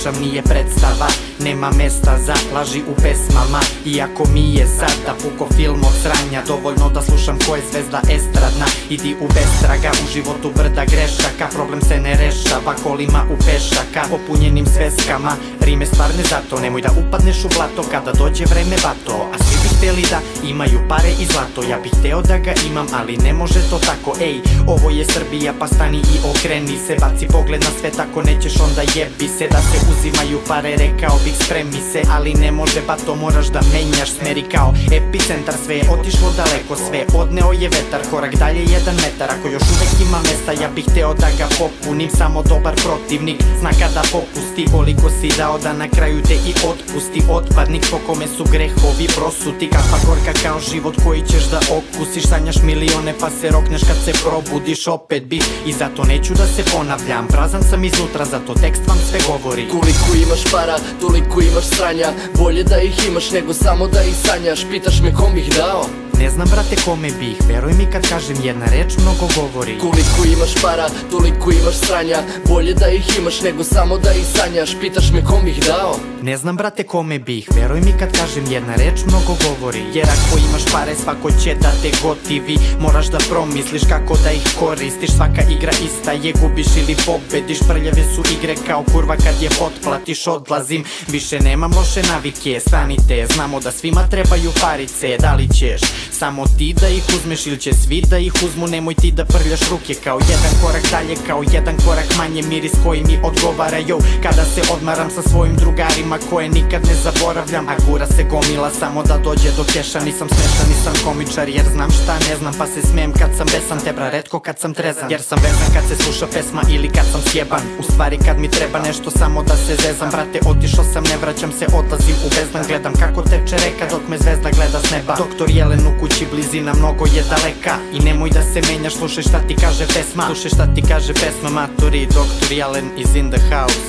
pričam nije predstava. Nema mesta za laži u pesmama, iako mi je sada puko film od sranja. Dovoljno da slušam ko je zvezda estradna. Idi u bestraga, u životu brda grešaka. Problem se ne rešava kolima u pešaka, popunjenim sveskama. Rime stvarne zato, nemoj da upadneš u blato kada dođe vreme bato. A svi bi hteli da imaju pare i zlato, ja bih hteo da ga imam, ali ne može to tako. Ej, ovo je Srbija pa stani i okreni se. Baci pogled na svet, ako nećeš onda jebi se. Da se uzimaju pare, rekao bih spremi se, ali ne može bato, moraš da menjaš smeri kao epicentar. Sve je otišlo daleko, sve odneo je vetar, korak dalje 1 metar. Ako još uvek ima mesta, ja bih hteo da ga popunim. Samo dobar protivnik zna kada popusti, koliko si dao da na kraju te i otpusti. Otpadnik po kome su grehovi prosuti, kakva gorka kao život koji ćeš da okusiš. Sanjaš milione pa se rokneš kad se probudiš, opet bi. I zato neću da se ponavljam, prazan sam iznutra, zato tekst vam sve govori. Koliko imaš para, toliko imaš sranja. Bolje da ih imaš nego samo da ih sanjaš. Pitaš me kom bih dao? Ne znam brate kome bih, veruj mi kad kažem jedna reč mnogo govori. Koliko imaš para, toliko imaš sranja. Bolje da ih imaš nego samo da ih sanjaš. Pitaš me kom bih dao? Ne znam brate kome bih, veruj mi kad kažem jedna reč mnogo govori. Jer ako imaš pare svako će da te gotivi, moraš da promisliš kako da ih koristiš. Svaka igra ista je, gubiš ili pobediš. Prljave su igre kao kurva, kad je potplatiš odlazim. Više nemam loše navike, stanite, znamo da svima trebaju parice. Da li ćeš samo ti da ih uzmeš ili će svi da ih uzmu? Nemoj ti da prljaš ruke, kao jedan korak dalje, kao jedan korak manje. Miris koji mi odgovara, yo, kada se odmaram sa svojim drugarima koje nikad ne zaboravljam. A gura se gomila samo da dođe do keša. Nisam smešan, nisam komičar jer znam šta ne znam, pa se smijem kad sam besan, tebra retko kad sam trezan. Jer sam vezan kad se sluša pesma ili kad sam sjeban. U stvari kad mi treba nešto samo da se zezam. Brate otišao sam, ne vraćam se, odlazim u bezdan. Gledam kako teče reka dok me zvezda gleda s neba. Doktor Jelen u kući, blizina mnogo je daleka. I nemoj da se menjaš, slušaj šta ti kaže pesma. Slušaj šta ti kaže pesma, maturi, doktor Jelen is in the house.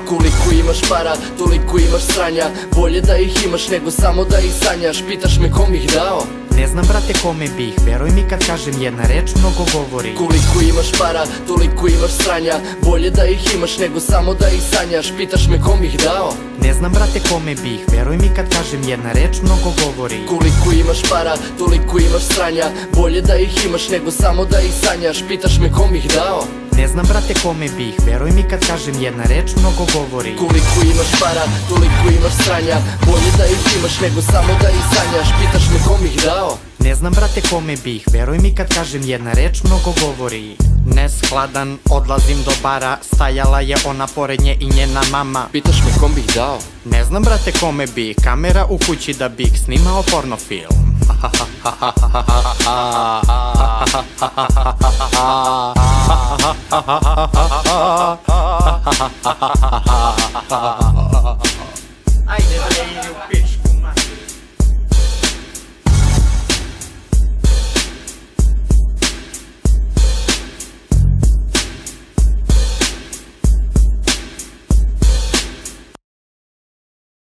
Koliko imaš para, toliko imaš sranja. Bolje da ih imaš nego samo da ih sanjaš. Pitaš me kom bih dao? Ne znam brate kome bih, veruj mi kad kažem jedna reč mnogo govori. Koliko imaš para, toliko imaš sranja. Bolje da ih imaš nego samo da ih sanjaš. Pitaš me kom bih dao? Ne znam brate kome bih, veruj mi kad kažem jedna reč mnogo govori. Koliko imaš para, toliko imaš sranja. Bolje da ih imaš nego samo da ih sanjaš. Pitaš me kom bih dao? Ne znam brate kome bih, veruj mi kad kažem jedna reč mnogo govori. Koliko imaš para, toliko imaš sranja. Bolje da ih imaš nego samo da ih sanjaš. Pitaš me kom bih dao? Ne znam brate kome bih, veruj mi kad kažem jedna reč mnogo govori. Neskladan, odlazim do bara, stajala je ona pored nje i njena mama. Pitaš me kom bih dao? Ne znam brate kome bih, kamera u kući da bih snimao pornofilm.